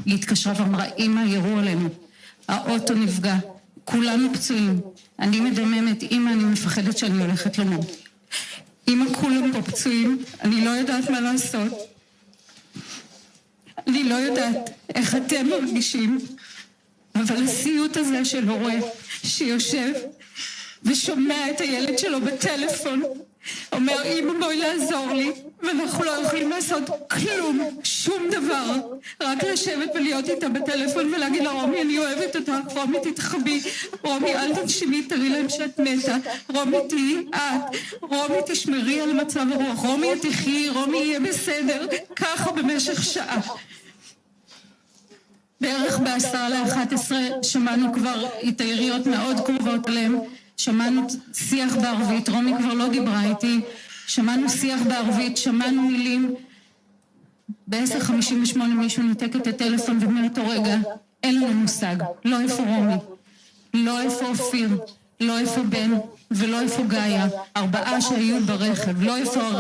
היא התקשרה ואמרה, אמא, ירו עלינו, האוטו נפגע, כולנו פצועים, אני מדממת, אמא, אני מפחדת שאני הולכת למות. אמא, כולם פה פצועים, אני לא יודעת מה לעשות. אני לא יודעת איך אתם מרגישים, אבל הסיוט הזה של הורה שיושב ושומע את הילד שלו בטלפון, אומר, אמא, בואי לעזור לי, ואנחנו לא יכולים לעשות כלום, שום דבר, רק לשבת ולהיות איתה בטלפון ולהגיד לה, רומי, אני אוהבת אותך, רומי, תתחבי, רומי, אל תנשמי, תראי להם שאת מתה, רומי, תהי את, רומי, תשמרי על מצב הרוח, רומי, תחי, רומי, יהיה בסדר, ככה במשך שעה. בערך ב10:50 שמענו כבר את היריות מאוד קרובות עליהם, שמענו שיח בערבית, רומי כבר לא דיברה איתי, שמענו שיח בערבית, שמענו מילים. ב10:58 מישהו ניתק את הטלפון ומאותו רגע אין לנו מושג, לא איפה רומי, לא איפה אופיר, לא איפה בן ולא איפה גאיה, 4 שהיו ברכב, לא איפה הרכב.